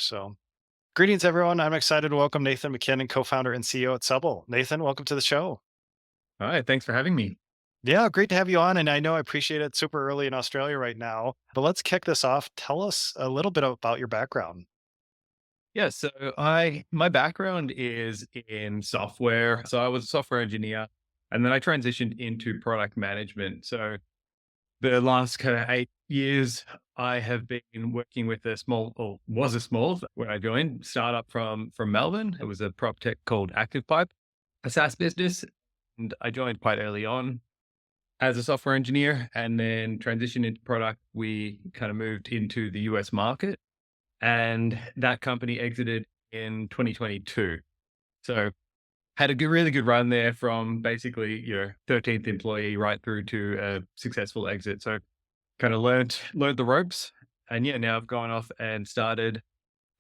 So, greetings, everyone. I'm excited to welcome Nathan Mackinnon, co founder and CEO at Subble. Nathan, welcome to the show. All right, thanks for having me. Yeah, great to have you on. And I know I appreciate it super early in Australia right now, but let's kick this off. Tell us a little bit about your background. Yeah, so my background is in software. So I was a software engineer and then I transitioned into product management. So the last kind of 8 years, I have been working with a small, or was a small when I joined, startup from Melbourne. It was a prop tech called ActivePipe, a SaaS business. And I joined quite early on as a software engineer and then transitioned into product. We kind of moved into the US market and that company exited in 2022. So had a really good run there from basically 13th employee right through to a successful exit. So kind of learned the ropes, and yeah, now I've gone off and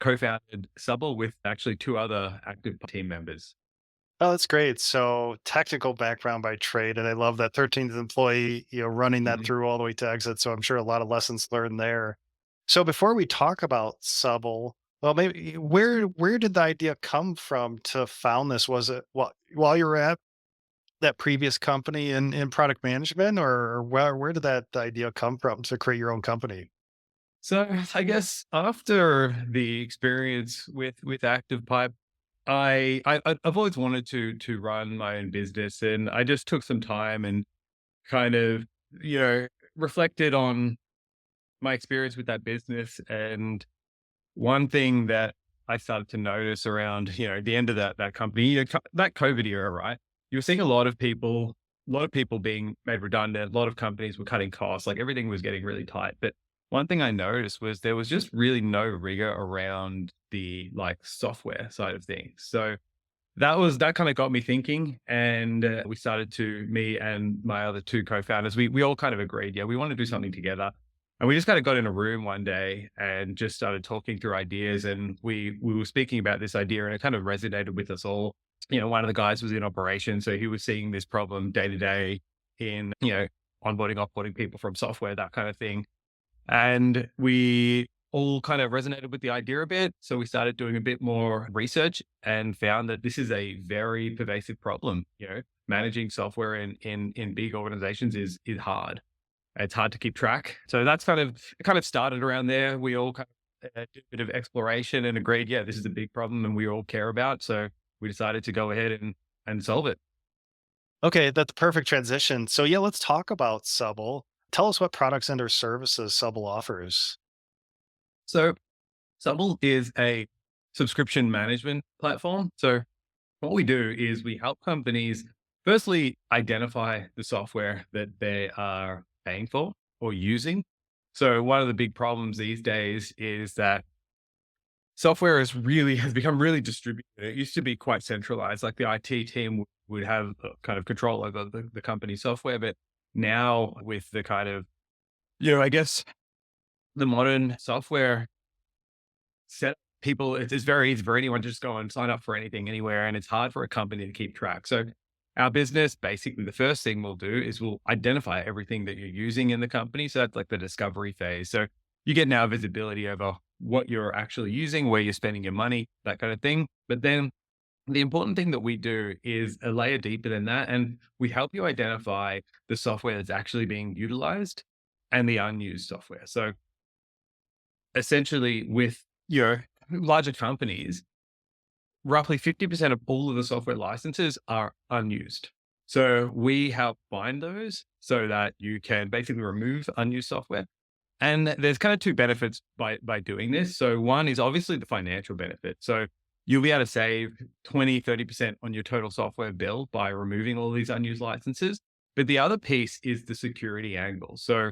co-founded Subble with actually two other active team members. Oh, that's great. So, technical background by trade. And I love that 13th employee, running that Mhm. through all the way to exit. So, I'm sure a lot of lessons learned there. So, before we talk about Subble, well, maybe where did the idea come from to found this? Was it while you were at that previous company in product management, or where did that idea come from to create your own company? So I guess after the experience with ActivePipe, I've always wanted to run my own business, and I just took some time and kind of you know reflected on my experience with that business. And one thing that I started to notice around the end of that company, that COVID era, right? You were seeing a lot of people being made redundant. A lot of companies were cutting costs. Like everything was getting really tight. But one thing I noticed was there was just really no rigor around the like software side of things. So that kind of got me thinking, and we started to me and my other two co-founders. We all kind of agreed, yeah, we want to do something together, and we just kind of got in a room one day and just started talking through ideas. And we were speaking about this idea, and it kind of resonated with us all. One of the guys was in operations, so he was seeing this problem day to day in onboarding, offboarding people from software, that kind of thing. And we all kind of resonated with the idea a bit. So we started doing a bit more research and found that this is a very pervasive problem. Managing software in big organizations is hard. It's hard to keep track. So it kind of started around there. We all kind of did a bit of exploration and agreed, yeah, this is a big problem and we all care about. So we decided to go ahead and solve it. Okay, that's a perfect transition. So, yeah, let's talk about Subble. Tell us what products and or services Subble offers. So Subble is a subscription management platform. So what we do is we help companies firstly identify the software that they are paying for or using. So one of the big problems these days is that software has become really distributed. It used to be quite centralized, like the IT team would have kind of control over the company software. But now with the kind of, I guess the modern software set people, it's very easy for anyone to just go and sign up for anything anywhere, and it's hard for a company to keep track. So our business, basically the first thing we'll do is we'll identify everything that you're using in the company. So that's like the discovery phase. So you get now visibility over what you're actually using, where you're spending your money, that kind of thing. But then the important thing that we do is a layer deeper than that, and we help you identify the software that's actually being utilized and the unused software. So essentially with your larger companies, roughly 50% of all of the software licenses are unused. So we help find those so that you can basically remove unused software. And there's kind of two benefits by doing this. So one is obviously the financial benefit. So you'll be able to save 20-30% on your total software bill by removing all these unused licenses. But the other piece is the security angle. So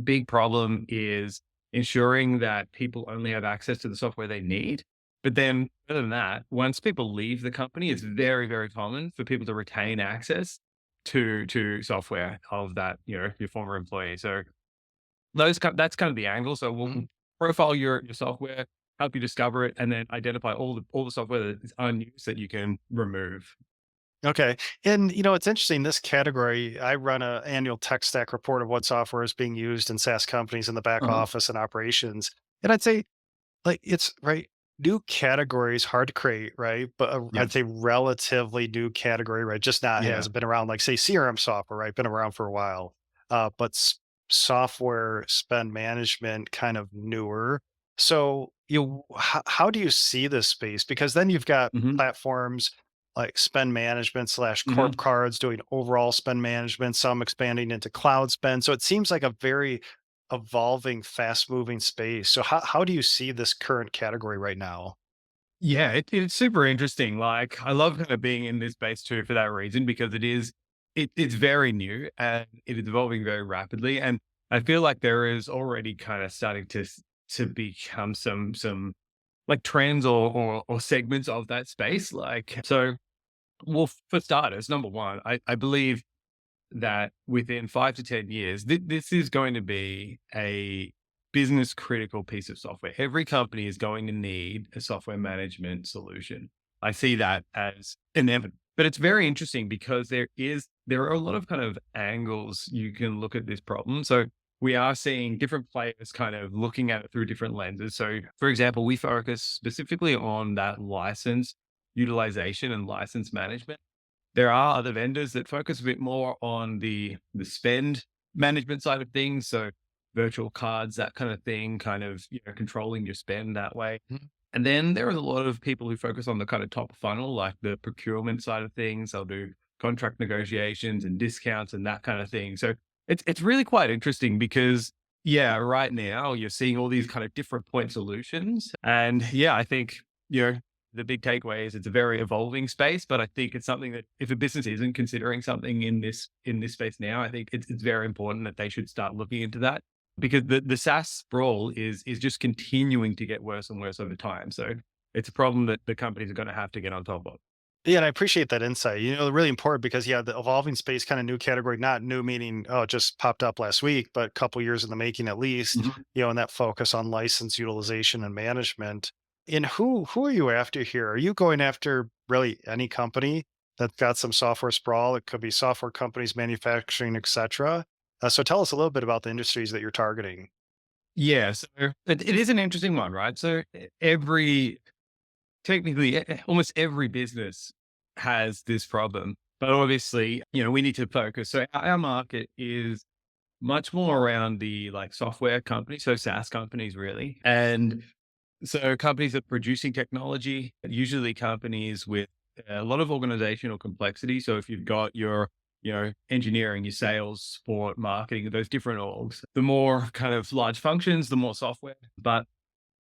big problem is ensuring that people only have access to the software they need. But then, other than that, once people leave the company, it's very, very common for people to retain access to software of that your former employee. So that's kind of the angle. So we'll profile your software, help you discover it, and then identify all the software that is unused that you can remove. Okay. And it's interesting, this category, I run a annual tech stack report of what software is being used in SaaS companies in the back Uh-huh. office and operations. And I'd say Like, it's right, new categories hard to create, right? But, Yeah. I'd say relatively new category, right? Just not Yeah. has been around, like, say, CRM software, right? Been around for a while. But software spend management kind of newer. So, how do you see this space? Because then you've got Hmm. platforms like spend management slash corp Hmm. cards doing overall spend management, some expanding into cloud spend. So it seems like a very evolving, fast-moving space. So how do you see this current category right now? Yeah, it's super interesting. Like, I love kind of being in this space too for that reason, because it's very new and it is evolving very rapidly. And I feel like there is already kind of starting to become some like trends or segments of that space. Like, so, well, for starters, number one, I believe that within 5 to 10 years, this is going to be a business critical piece of software. Every company is going to need a software management solution. I see that as inevitable. But it's very interesting because there are a lot of kind of angles you can look at this problem. So we are seeing different players kind of looking at it through different lenses. So for example, we focus specifically on that license utilization and license management. There are other vendors that focus a bit more on the spend management side of things, so virtual cards, that kind of thing, kind of, controlling your spend that way. Mhm. And then there are a lot of people who focus on the kind of top funnel, like the procurement side of things. They'll do contract negotiations and discounts and that kind of thing. So it's really quite interesting because yeah, right now you're seeing all these kind of different point solutions. And yeah, I think, you know, the big takeaway is it's a very evolving space, but I think it's something that if a business isn't considering something in this space now, I think it's very important that they should start looking into that, because the SaaS sprawl is just continuing to get worse and worse over time. So it's a problem that the companies are going to have to get on top of. Yeah, and I appreciate that insight. Really important because yeah, the evolving space kind of new category, not new meaning, oh, it just popped up last week, but a couple years in the making at least, Mhm. and that focus on license utilization and management. And who are you after here? Are you going after really any company that's got some software sprawl? It could be software companies, manufacturing, etc. So tell us a little bit about the industries that you're targeting. Yeah, so it is an interesting one, right? So every technically, almost every business has this problem, but obviously, we need to focus. So our market is much more around the like software companies, so SaaS companies really. And so companies that are producing technology, usually companies with a lot of organizational complexity. So if you've got your, engineering, your sales, support, marketing, those different orgs, the more kind of large functions, the more software. But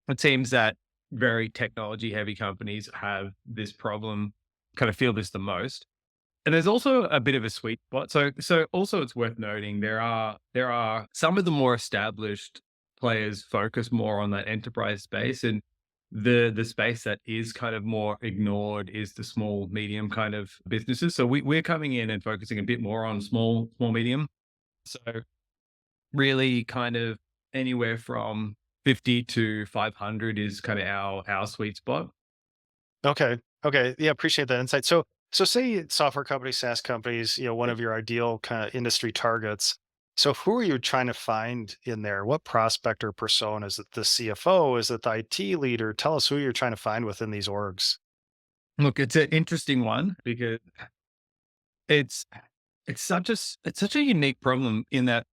it seems that very technology heavy companies have this problem, kind of feel this the most. And there's also a bit of a sweet spot. So also it's worth noting there are some of the more established players focus more on that enterprise space, and the space that is kind of more ignored is the small medium kind of businesses. So we're coming in and focusing a bit more on small medium. So really kind of anywhere from 50 to 500 is kind of our sweet spot. Okay. Okay. Yeah, appreciate that insight. So say software companies, SaaS companies, one of your ideal kind of industry targets. So who are you trying to find in there? What prospect or persona? Is it the CFO? Is it the IT leader? Tell us who you're trying to find within these orgs. Look, it's an interesting one because it's it's such a unique problem in that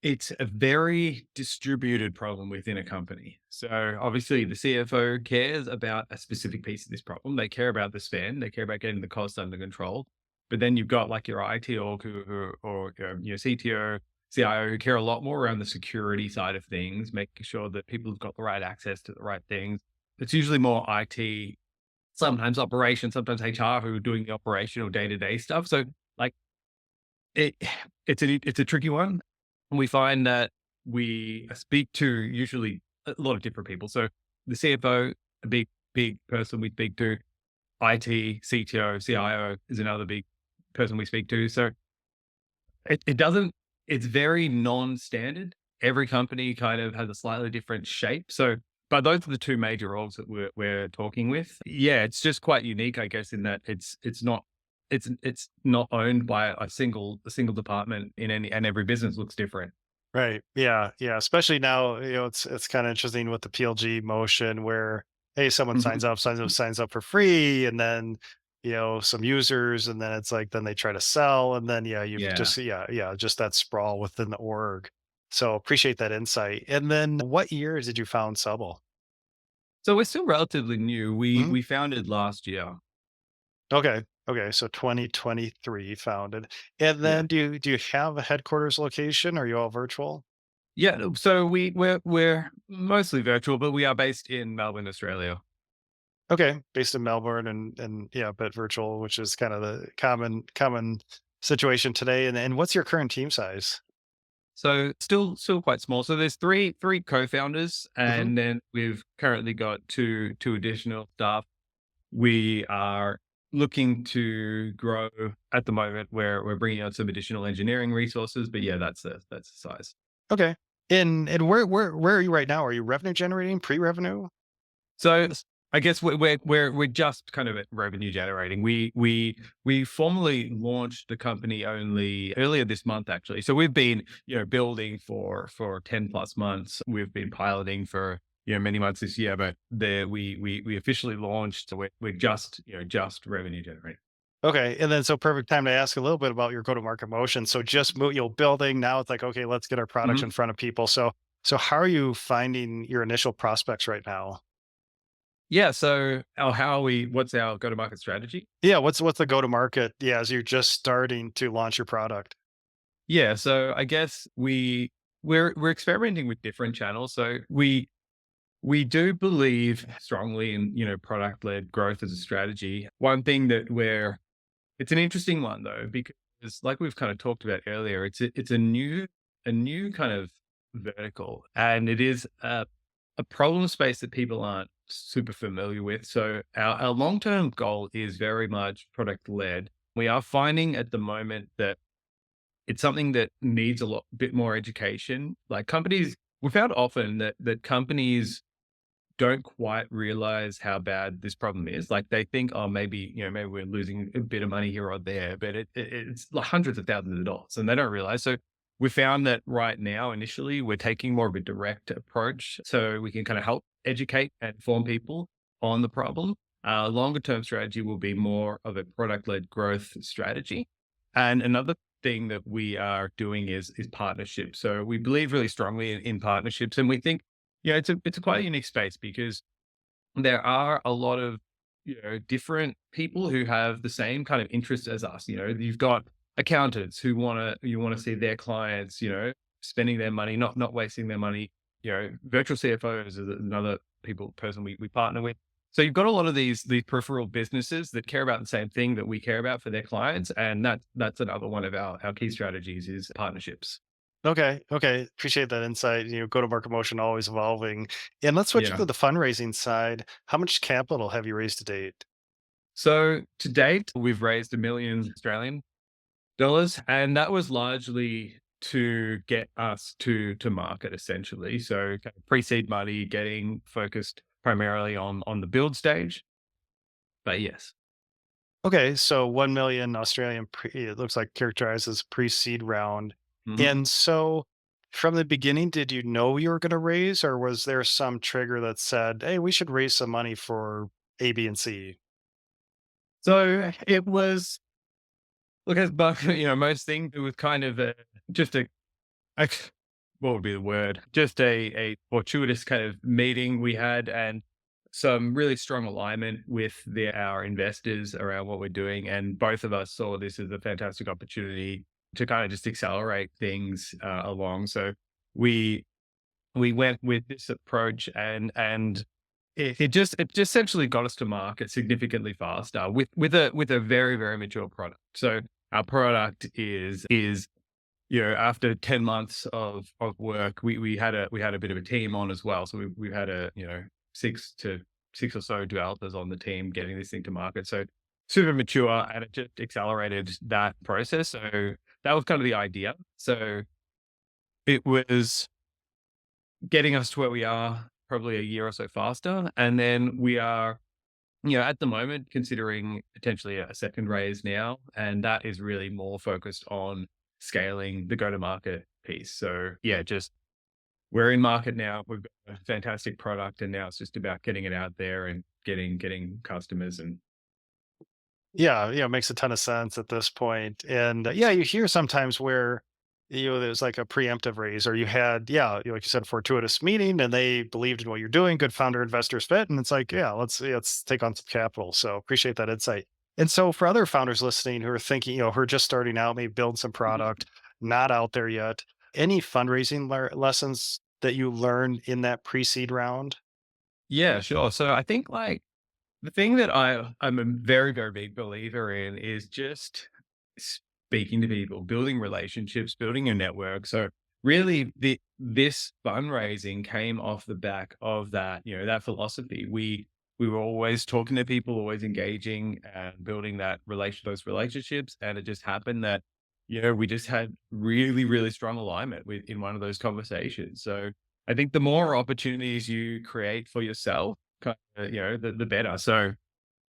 it's a very distributed problem within a company. So obviously the CFO cares about a specific piece of this problem. They care about the spend, they care about getting the cost under control. But then you've got like your IT org or your CTO, CIO who care a lot more around the security side of things, making sure that people have got the right access to the right things. It's usually more IT, sometimes operations, sometimes HR who are doing the operational day-to-day stuff. So like it it's a tricky one. We find that we speak to usually a lot of different people. So the CFO, a big person we speak to, IT, CTO, CIO is another big person we speak to. So it doesn't it's very non-standard. Every company kind of has a slightly different shape. So but those are the two major roles that we're talking with. Yeah, it's just quite unique, I guess, in that it's not owned by a single department in any, and every business looks different. Right. Yeah. Yeah. Especially now, it's kind of interesting with the PLG motion where, hey, someone Mhm. signs up for free, and then, some users, and then it's like, then they try to sell, and then, you've Yeah. just, just that sprawl within the org. So appreciate that insight. And then what year did you found Subble? So we're still relatively new. We Mhm. we founded last year. Okay. Okay. So 2023 founded. And Yeah. then do you have a headquarters location? Or are you all virtual? Yeah. No, so we're mostly virtual, but we are based in Melbourne, Australia. Okay, based in Melbourne, and yeah, but virtual, which is kind of the common situation today. And what's your current team size? So still quite small. So there's three co-founders, Hmm. and then we've currently got two additional staff. We are looking to grow at the moment where we're bringing on some additional engineering resources, but yeah, that's the size. Okay, and where are you right now? Are you revenue generating, pre-revenue? So I guess we're just kind of at revenue generating. We formally launched the company only earlier this month, actually. So we've been building for 10 plus months. We've been piloting for many months this year, but we officially launched. So we're just just revenue generating. Okay, and then so perfect time to ask a little bit about your go-to-market motion. So just building now. It's like, okay, let's get our products in Mhm. front of people. So how are you finding your initial prospects right now? Yeah. So how are we? What's our go to market strategy? Yeah, what's the go-to-market? Yeah, as you're just starting to launch your product. Yeah, so I guess we're experimenting with different channels. So we do believe strongly in product led growth as a strategy. One thing that we're it's an interesting one though because like we've kind of talked about earlier, it's a new kind of vertical, and it is a problem space that people aren't super familiar with. So our long term goal is very much product led. We are finding at the moment that it's something that needs a lot bit more education. Like companies, we found often that companies don't quite realize how bad this problem is. Like they think, oh, maybe we're losing a bit of money here or there, but it's like hundreds of thousands of dollars, and they don't realize. So we found that right now, initially, we're taking more of a direct approach, so we can kind of help educate and inform people on the problem. Longer term strategy will be more of a product led growth strategy, and another thing that we are doing is partnerships. So we believe really strongly in partnerships, and we think it's a quite unique space because there are a lot of different people who have the same kind of interests as us. You've got accountants who want to see their clients, spending their money, not wasting their money. Virtual CFOs is another person we partner with. So you've got a lot of these peripheral businesses that care about the same thing that we care about for their clients, and that's another one of our key strategies is partnerships. Okay. Okay. Appreciate that insight. Go-to-market motion always evolving. And let's switch Yeah. to the fundraising side. How much capital have you raised to date? So to date, we've raised 1 million Australian dollars, and that was largely to get us to market essentially. So kind of pre-seed money, getting focused primarily on the build stage. But yes. Okay. So 1 million Australian, it looks like characterized as pre-seed round. Mhm. And so from the beginning, did you know you were going to raise, or was there some trigger that said, hey, we should raise some money for A, B, and C? So it was look as but most things it was kind of just a Ex what would be the word? Just a fortuitous kind of meeting we had, and some really strong alignment with our investors around what we're doing, and both of us saw this as a fantastic opportunity to kind of just accelerate things, along. So we we went with this approach, and it just essentially got us to market significantly faster with a very, very mature product. So our product is after 10 months of work, we had a bit of a team on as well. So we had six or so developers on the team getting this thing to market. So super mature, and it just accelerated that process. So that was kind of the idea. So it was getting us to where we are probably a year or so faster. And then we are at the moment, considering potentially a second raise now, and that is really more focused on scaling the go-to-market piece. So yeah, just we're in market now. We've got a fantastic product, and now it's just about getting it out there and getting customers. And Yeah, it makes a ton of sense at this point. And yeah, you hear sometimes where there's like a preemptive raise, or you had like you said, Fortuitous meeting, and they believed in what you're doing, good founder investors fit, and it's like let's take on some capital. So appreciate that insight. And so for other founders listening who are thinking, who are just starting out, maybe building some product, not out there yet, any fundraising lessons that you learned in that pre-seed round? yeah, sure. So I think like the thing that I'm a very, very big believer in is just speaking to people, building relationships, building a network. So really this fundraising came off the back of that, that philosophy. We were always talking to people, always engaging and building those relationships. And it just happened that, we just had really, really strong alignment in one of those conversations. So I think the more opportunities you create for yourself, the better. So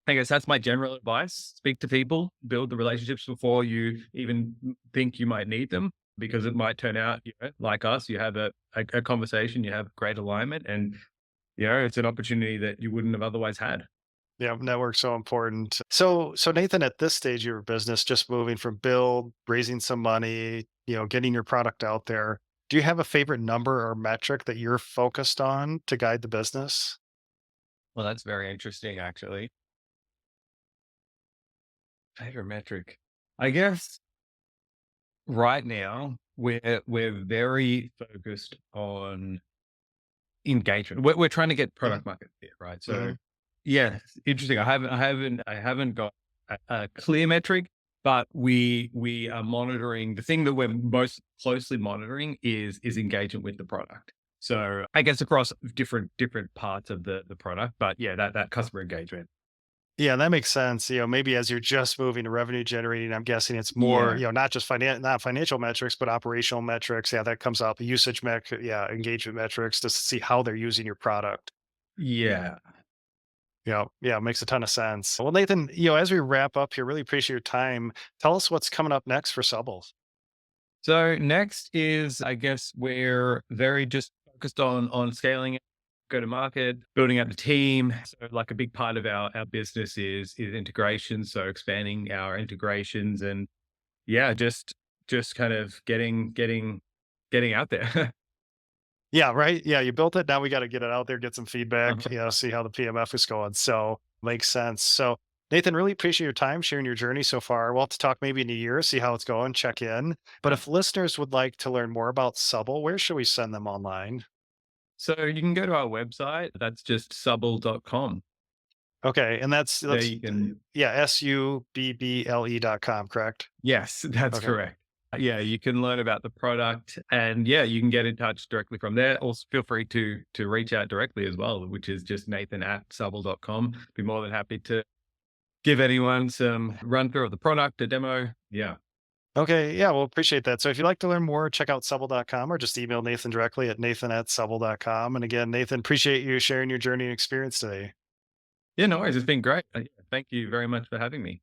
I guess that's my general advice. Speak to people, build the relationships before you even think you might need them, because it might turn out, like us, you have a conversation, you have great alignment, and, it's an opportunity that you wouldn't have otherwise had. Yeah, network's so important. So Nathan, at this stage of your business, just moving from build, raising some money, getting your product out there, do you have a favorite number or metric that you're focused on to guide the business? Well, that's very interesting, actually. Favorite metric. I guess right now we're very focused on engagement. We're trying to get Mhm, product market fit, right? So mhm. yeah, interesting. I haven't got a clear metric, but we are monitoring. The thing that we're most closely monitoring is engagement with the product. So I guess across different parts of the product, but yeah, that customer engagement. Yeah, that makes sense. Maybe as you're just moving to revenue generating, I'm guessing it's more, Yeah, not just not financial metrics, but operational metrics. Yeah, that comes out. The usage engagement metrics to see how they're using your product. yeah. Yeah, it makes a ton of sense. Well, Nathan, as we wrap up here, really appreciate your time. Tell us what's coming up next for Subble. So next is, I guess, we're very just focused on scaling it, go to market, building out the team. So like a big part of our business is integration. So expanding our integrations and yeah, just kind of getting out there. Yeah, right. Yeah, you built it. Now we got to get it out there, get some feedback, Uh-huh. see how the PMF is going. So makes sense. So Nathan, really appreciate your time sharing your journey so far. We'll have to talk maybe in a year, see how it's going, check in. But Yeah. if listeners would like to learn more about Subble, where should we send them online? So you can go to our website. That's just subble.com. Okay, and There that's you can. SUBBLE.com, correct? Yes, that's Okay. correct. Yeah, you can learn about the product and yeah, you can get in touch directly from there. Also feel free to reach out directly as well, which is just nathan@subble.com. Be more than happy to give anyone some run through of the product, a demo. Yeah. Okay. Yeah. Well, appreciate that. So if you'd like to learn more, check out Subble.com or just email Nathan directly at nathan@subble.com. And again, Nathan, appreciate you sharing your journey and experience today. Yeah, no worries. It's been great. Yeah, thank you very much for having me.